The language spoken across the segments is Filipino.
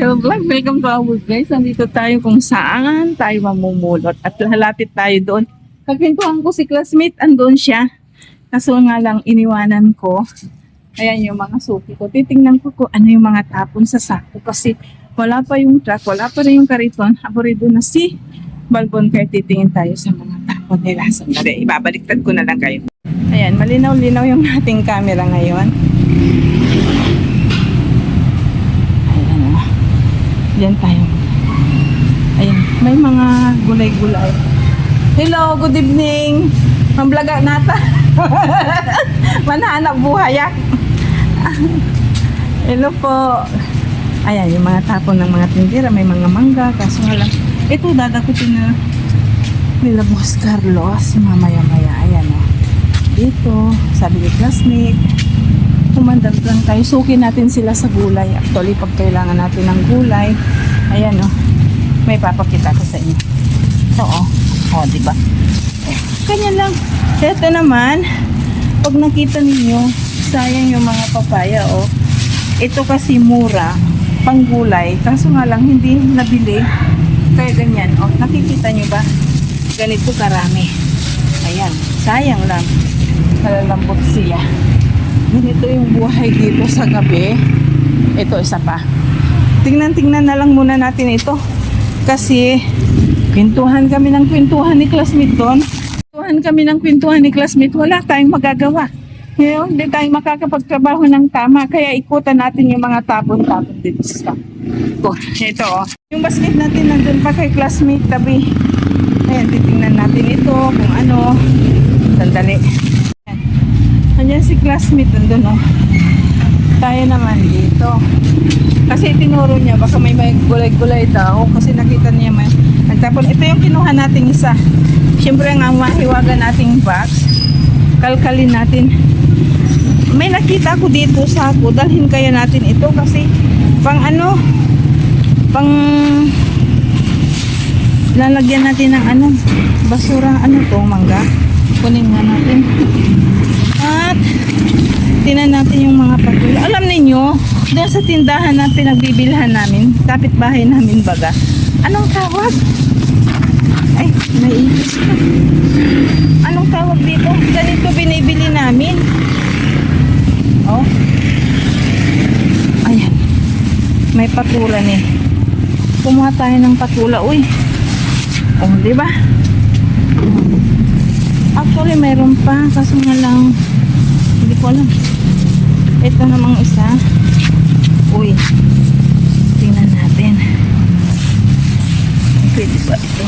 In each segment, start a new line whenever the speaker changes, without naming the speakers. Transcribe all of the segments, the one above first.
Hello vlog, welcome to our vlog guys. Nandito tayo kung saan tayo mamumulot at lalapit tayo doon. Kagwintuhan ko si classmate, andun siya. Kaso nga lang iniwanan ko. Ayan yung mga suki ko. Titingnan ko kung ano yung mga tapon sa sako kasi wala pa yung truck, wala pa rin yung kariton. Aborido na si Balbon kaya titingin tayo sa mga tapon nila. Sandali, ibabaliktad ko na lang kayo. Ayan, malinaw-linaw yung ating camera ngayon. Diyan tayo. Ayan, may mga gulay-gulay. Hello, good evening. Mamblaga nata. Manahanap buhayak. Hello po. Ayan, yung mga tapon ng mga tindera. May mga mangga. Kaso nga lang. Ito, dadakutin na nila Boss Carlos. Mamaya-maya. Ayan o. Dito, sabi ni classmate. Kumandang lang tayo. Sukin natin sila sa gulay. Actually, pag kailangan natin ng gulay, ayan o. May papakita ko sa inyo. Ito o. O, diba? Kanya lang. Ito naman, pag nakita ninyo, sayang yung mga papaya o. Ito kasi mura, pang gulay. Kaso nga lang, hindi nabili. Kaya ganyan. O, nakikita nyo ba? Ganito karami. Ayan. Sayang lang. Malalambot siya. Ganito yung buhay dito sa gabi. Ito isa pa. Tingnan na lang muna natin ito. Kasi kwentuhan kami ng kwentuhan ni classmate doon. Kwentuhan ni classmate. Wala tayong magagawa. Ngayon, hindi tayo makakapagtrabaho ng tama. Kaya ikutan natin yung mga tapon-tapon dito sa ito oh. Yung basket natin nandun pa kay classmate tabi. Ayan, titingnan natin ito kung ano. Sandali. Andiyan si classmate nandun oh. Tayo naman dito. Kasi tinuro niya baka may gulay-gulay daw kasi nakita niya may nagtapon. Ito yung kinuha nating isa. Siyempre ang mahiwaga nating box. Kalkalin natin. May nakita ko dito sa ako. Dalhin kaya natin ito kasi pang ano pang lalagyan natin ng ano basura ano to mangga. Kunin nga natin. At tinan natin yung mga patula. Alam niyo, doon sa tindahan na pinagbibilhan namin, kapitbahay namin baga. Anong tawag? Ay, naiipis ka. Anong tawag dito? Ganito binibili namin. Oh. Ayan. May patula ni. Kumuha tayo ng patula. Uy. Oh, di ba? Actually, mayroon pa. Kaso nga lang, hindi ko alam. Ito namang isa. Uy. Tingnan natin. Pwede ba ito?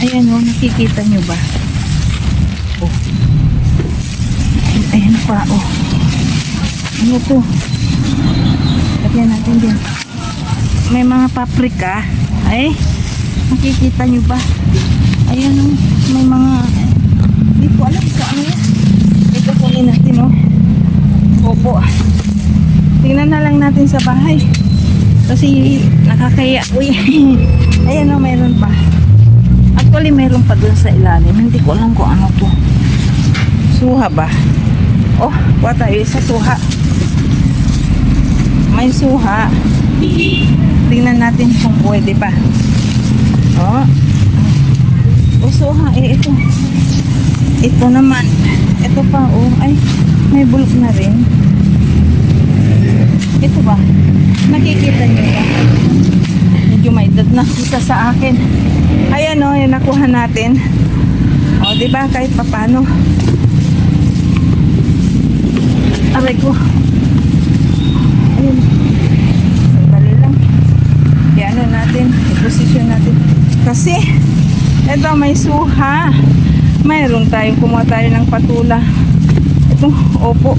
Ayan o, nakikita nyo ba? Oh. Ayan pa, oh. Ano to? Lagyan natin din. May mga paprika. Ay, nakikita nyo ba? Ayan o, may mga hindi ko alam sa ano yan. Ito kunin natin oh. Opo. Tingnan na lang natin sa bahay. Kasi nakakaya. Uy. Ayan oh, mayroon pa. Actually mayroon pa dun sa ilalim. Hindi ko alam kung ano to. Suha ba? Oh, kuha tayo sa suha. May suha. Tingnan natin kung pwede pa. Oh. O suha eh ito. Ito naman. Ito pa oh. Ay, may bulok na rin. Ito ba? Nakikita niyo ba? Medyo may edad na isa sa akin. Ayan o, yung nakuha natin. O, diba? Kahit papano. Aray ko. Ayun. Sandali lang. Iano natin. I-position natin. Kasi, ito may suha. Mayroon tayong kumuha tayo ng patula. Ito, opo.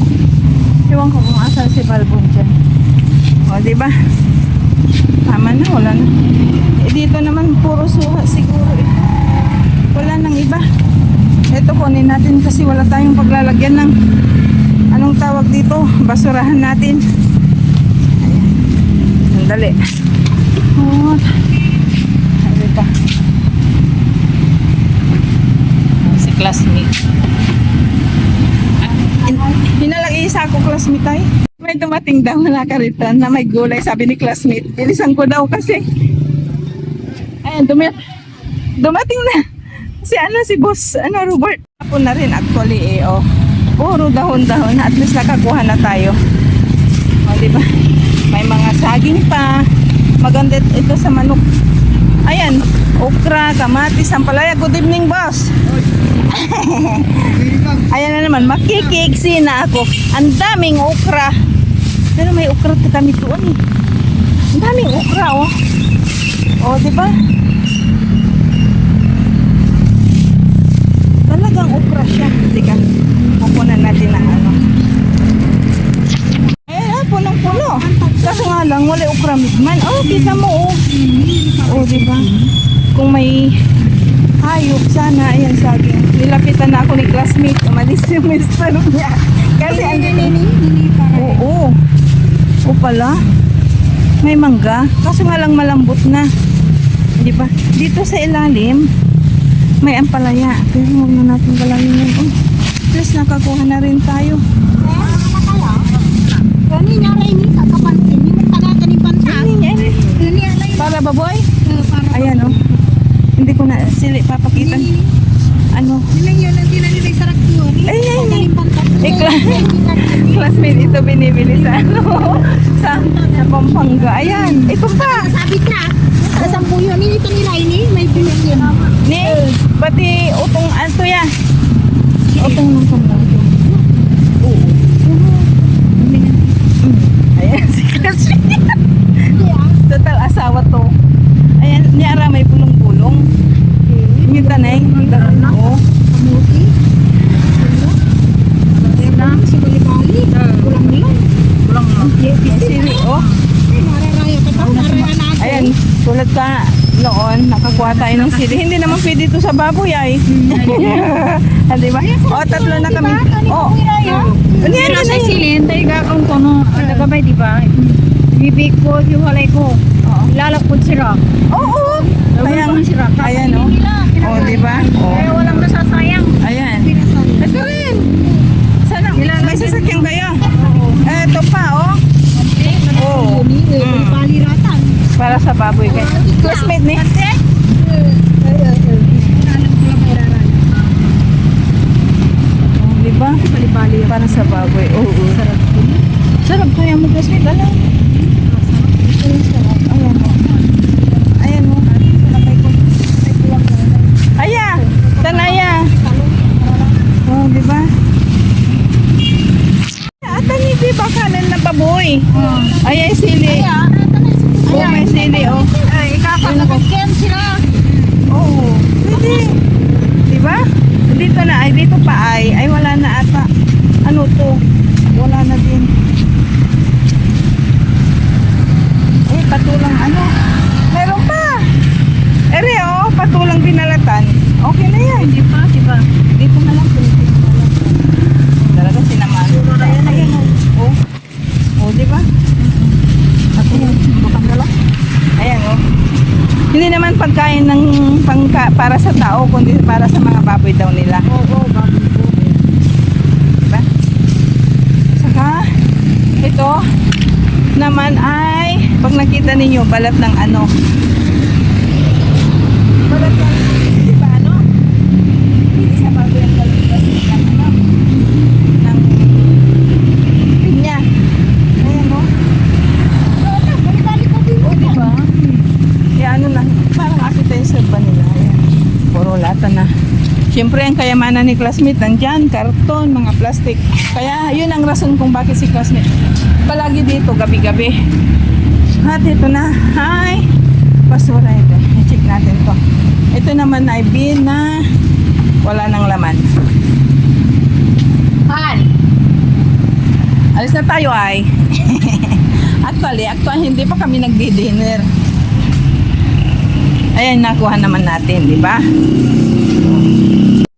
Iwan ko kung asan si Balbon dyan. O, diba? Tama na, wala na. Eh, dito naman, puro suha siguro ito. Wala nang iba. Ito, kunin natin kasi wala tayong paglalagyan ng anong tawag dito? Basurahan natin. Ayan. Sandali. O, ano pa? classmate. Hinalagay sa ako classmate ay. May may dumating daw na kariton na may gulay, sabi ni classmate. Bilisan ko daw kasi. Ayan, dumating na. Si boss, Robert. Ako na rin actually puro dahon-dahon. At least nakakuha na tayo. O, diba? May mga saging pa. Maganda ito sa manok. Ayan, okra, kamatis, sampalaya. Good evening, boss. Ayan na naman, makikiksi na ako. Ang daming okra. Pero may okra kami doon eh. Ang daming okra, oh. Oh, di ba? Talagang okra siya. Teka, kukunan natin ng ano. Ayan, punong-puno. Kaso nga lang, wala okra midman. Oh, kita mo, oh. Oh, di ba? Kung may hayop sana, ayan saging. Nilapitan na ako ni classmate. Umalis yung mister niya. Kasi Oo. O pala. May mangga. Kaso nga lang malambot na. Di ba? Dito sa ilalim, may ampalaya. Pero huwag na natin galayin yun. Oh, plus nakakuha na rin tayo.
Kanina rin ni kakapansin yung tagata ni Pantas.
Para baboy? Ayan oh. Hindi ko na sili papakita. Ano?
Nilang yun ang tinanilay sa raktuan.
Ay.
Pantas.
Classmate ito binibili sa sa Pampanga. Ayan. Ito pa.
Sabi ka, sa sampuyo ni ito nila ini may pinagyan.
Ni, pati utong ato ya. Utong ng Pampanga. Oo. Ayan si classmate. Total asawa to. Ayan, niara may pulong-pulong. Yung tanay. Oo.
Kamuti. Si Bali-Bali. Kulang nila.
Pulang mo. Sili, oh.
Mararayo ka pa. Mararayo na ako.
Ayan, tulad ka noon, nakakuha tayo ng sili. Hindi naman pwede ito sa baboy ay. Di ba? O, tatlo na kami. O.
Pero sa silin, tayo gagawin ko no. Nagabay, di ba? Bibig ko, hiwalay ko. Lalapod sila.
Oo. Ayan, ayan o. O, di ba?
Kaya walang nasasayang.
Ayan. Ito rin. Sana, may sasakyan kayo. Ito pa, o. Oo.
Paliratan.
Para sa baboy kayo. Classmate ni. Di ba?
Bali-bali.
Para sa baboy. Oo.
Sarap ko.
Sarap kaya mo classmate. Alam. Sarap. Ayan o. Ayan o. Aya. Tanaya. Oh, di ba? Ata ni di ba kanan na baboy? Ayan sili. Oh, may sili oh.
Ay, ikakapagkakyan sila.
Oo. Pwede. Di ba? Dito na ay dito pa ay wala na ata. Ano to? Wala na din. Ay, patulang ano? Meron pa. Ere oh, patulang binalatan. Okay na yan.
Di ba? Di ba?
Dito na lang. Dito na lang. Talaga sinamahan. Ayan oh. Oh, di ba? Ayan oh. Hindi naman pagkain ng para sa tao, kundi para sa mga baboy daw nila.
Oo, baboy po.
Diba? Saka, ito naman ay, pag nakita ninyo, balat ng ano. Balat ng, di ba ano? Hindi sa baboy ang balat ng ano. Ng pinya. Ayan o.
Bali-bali ko din.
O, diba? Kaya ano na, parang appetizer pa nila. Ayan. Puro lata na. Siyempre, ang kayamanan ni classmate, nandyan, karton, mga plastic. Kaya, yun ang rason kung bakit si classmate palagi dito, gabi-gabi. At ito na, hi! Basura ito. I-check natin to. Ito naman ay bin na wala nang laman.
Han.
Alis na tayo ay. Actually, hindi pa kami nagdi-dinner. Ayan, nakuha naman natin, di ba?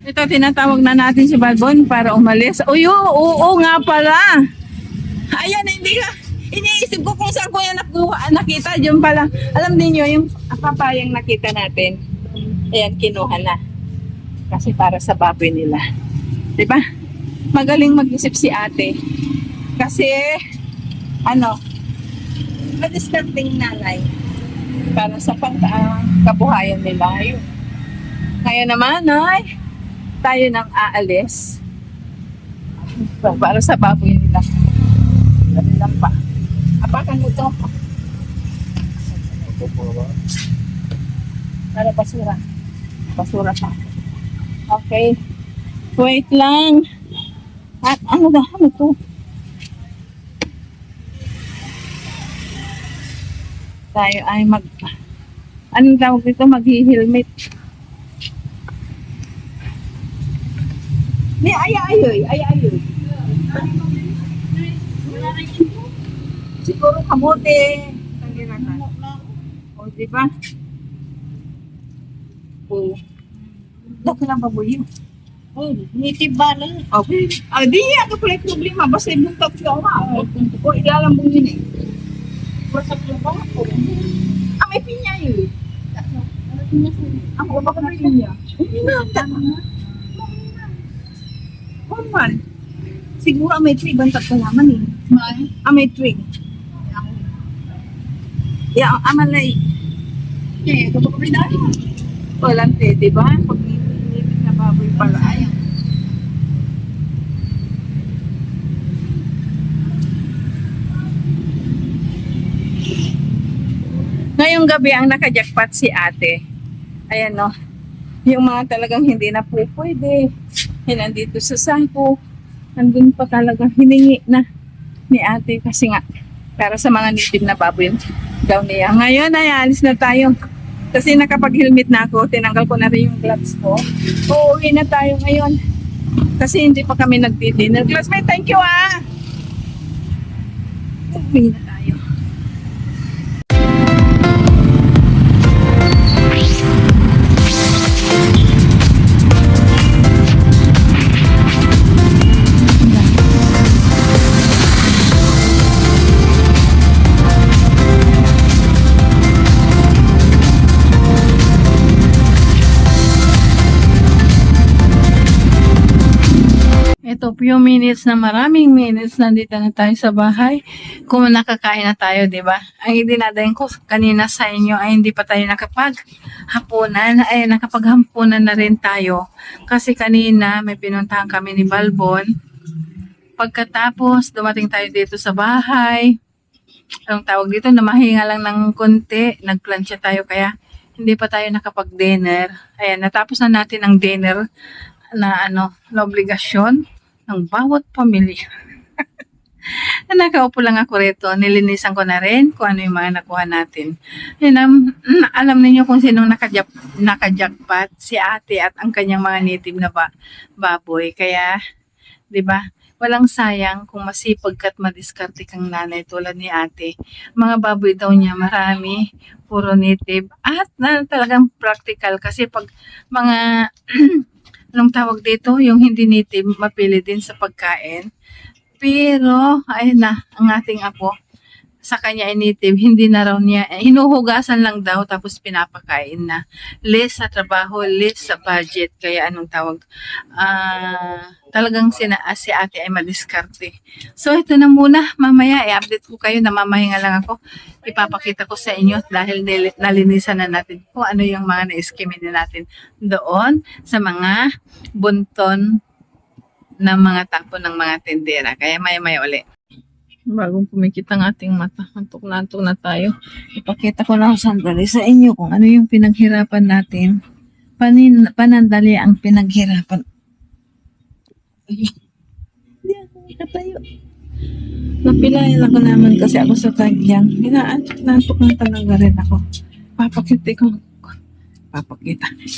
Ito, tinatawag na natin si Balbon para umalis. Uy, oo nga pala. Ayan, hindi ka. Iniisip ko kung saan ko yan nakita. Diyan pala. Alam niyo yung papayang nakita natin. Ayan, kinuha na. Kasi para sa baboy nila. Diba? Magaling mag-isip si ate. Kasi ano, madiskarting nanay para sa kabuhayan nila. Ayun. Ngayon naman ay tayo nang aalis para sa baboy nila. Dali lang pa. Apakan mo to. Para basura. Basura pa. Okay. Wait lang. At ano to? Tayo ay anong tawag dito? Mag-helmet. Ay. Siguro kamote. O, diba? O. Dako lang baboy yun.
Oh, native bala.
Okay. Di, ako pala yung problema. Basta yung buntot ko, o, ilalambong yun eh.
Basta ba?
May pinya yun. Ako ba ka may pinya? Hindi na, tama na. Normal. Siguro may tree, bantat ko naman eh. May tree. Yeah, amalay.
Eh, ito ba kami dahil?
Walang te, di ba? Pag nipit na baboy pala. Ayaw. Ngayong gabi ang nakajakpat si ate. Ayan no. Yung mga talagang hindi na po pwede. Yan nandito sa sako. Andun pa talagang hiningi na ni ate kasi nga para sa mga native na baboy daw niya. Ngayon ay alis na tayo. Kasi nakapag-helmet na ako, tinanggal ko na rin yung gloves ko. Uuwi na tayo ngayon. Kasi hindi pa kami nagdi-dinner. Classmate, thank you ah! Uuwi na tayo. Ito, few minutes na maraming minutes nandito na tayo sa bahay. Kung nakakain na tayo, di ba? Ang idinadayin ko kanina sa inyo ay hindi pa tayo nakapaghapunan. Ay nakapaghampunan na rin tayo. Kasi kanina may pinuntahan kami ni Balbon. Pagkatapos, dumating tayo dito sa bahay. Anong tawag dito? Namahinga lang ng konti. Nagplansya tayo kaya hindi pa tayo nakapag-dinner. Ayan, natapos na natin ang dinner na na obligasyon ng bawat pamilya. Nakaupo lang ako rito, nilinisan ko na rin kung ano yung mga nakuha natin. Yan, alam niyo kung sinong nakajakpat, si ate at ang kanyang mga native na baboy. Kaya, di ba, walang sayang kung masipag ka't madiskarte kang nanay tulad ni ate. Mga baboy daw niya marami, puro native at talagang practical kasi pag mga anong tawag dito, yung hindi native, mapili din sa pagkain. Pero, ayun na, ang ating apo, sa kanya ay native, hindi na raw niya, hinuhugasan lang daw, tapos pinapakain na. Less sa trabaho, less sa budget. Kaya anong tawag, talagang si ate ay madiskarte. So, ito na muna, mamaya, i-update ko kayo, namamahinga lang ako. Ipapakita ko sa inyo dahil nalinisan na natin kung ano yung mga na-eskime din natin doon sa mga bunton ng mga tapon ng mga tindera. Kaya maya-maya uli. Bagong pumikit ang ating mata. Antok na tayo. Ipakita ko lang sandali sa inyo kung ano yung pinaghirapan natin. Panandali ang pinaghirapan. Hindi ako ikatayo. Napilayan ako naman kasi ako sa tagyang. Nantok na talaga rin ako.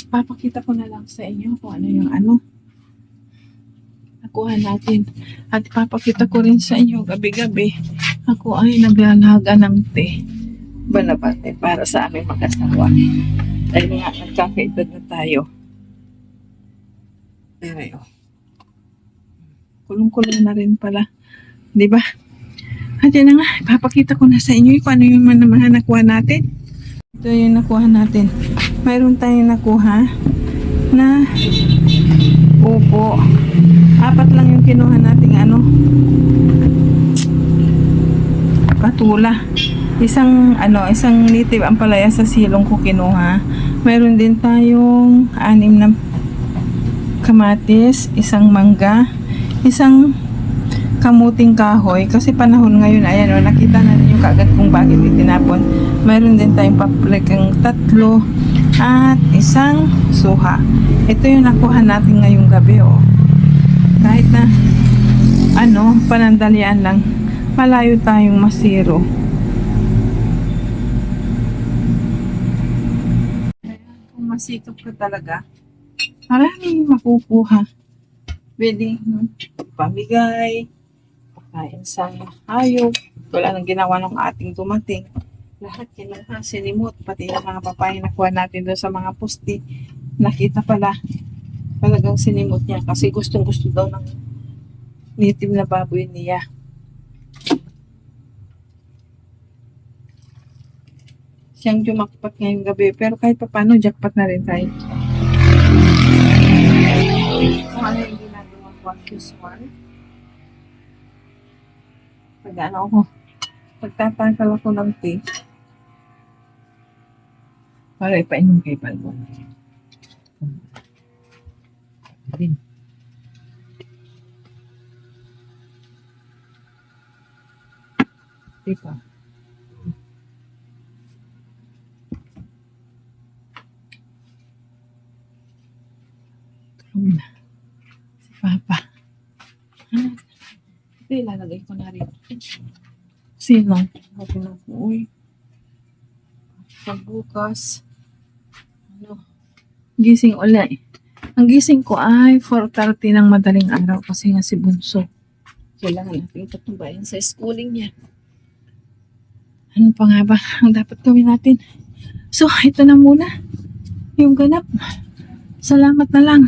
Papakita ko na lang sa inyo kung ano yung nakuha natin. At papakita ko rin sa inyo gabi-gabi. Ako ay naglalaga ng te. Balabate para sa aming mag-asawa. Dahil nga nagkakaedad na tayo. Pero yun. Kulong-kulong na rin pala. Diba? At yun na nga, papakita ko na sa inyo kung ano yung mga nakuha natin. Ito yung nakuha natin. Mayroon tayong nakuha na upo. 4 lang yung kinuha nating patula. Isang native ang palaya sa silong ko kinuha. Mayroon din tayong 6 na kamatis, isang mangga, isang kamuting kahoy. Kasi panahon ngayon, ayan o, nakita na ninyo kaagad kung bakit itinapon. Mayroon din tayong paprikang 3 at isang suha. Ito yung nakuha natin ngayong gabi o. Kahit na panandalian lang, malayo tayong masiro. Kung masikap ka talaga, maraming makukuha. Pwede pamigay, pagkain sa hayop. Wala nang ginawa ng ating dumating. Lahat kinuha, sinimot, pati yung mga papaya nakuha natin doon sa mga pusti. Nakita pala, talagang sinimot niya kasi gustong gusto daw ng native na baboy niya. Siyang jumakpat ngayong gabi, pero kahit pa paano, jackpot na rin tayo. Kung ano yung ginagawa ko at this one, pagtatakal ako ng tea, para ipainom kay Palmo. Diba? Tulog na. Si Papa. Ito ilalagay ko na rin. Sino? Sabi na ko, uy. Pagbukas. Gising ulit. Ang gising ko ay 4:30 ng madaling araw kasi nga si Bunso. Kailangan natin patubayan sa schooling niya. Ano pa nga ba ang dapat gawin natin? So, ito na muna. Yung ganap. Salamat na lang.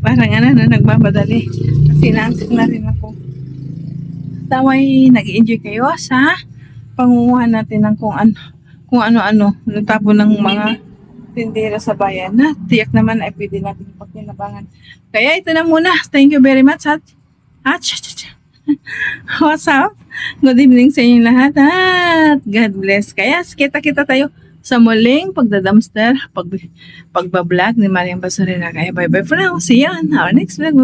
Parang nagbabadali. Kasi naantok na rin ako. Taway, nag-enjoy kayo sa pangunguha natin ng kung ano-ano. Natapon ng mga tindera sa bayan na tiyak naman ay pwede natin ipagkinabangan. Kaya ito na muna. Thank you very much. What's up? Good evening sa inyong lahat at God bless. Kaya kita-kita tayo sa muling pagdadamster, pagbablog ni Mariang Basurina. Kaya bye-bye for now. See you on our next vlog.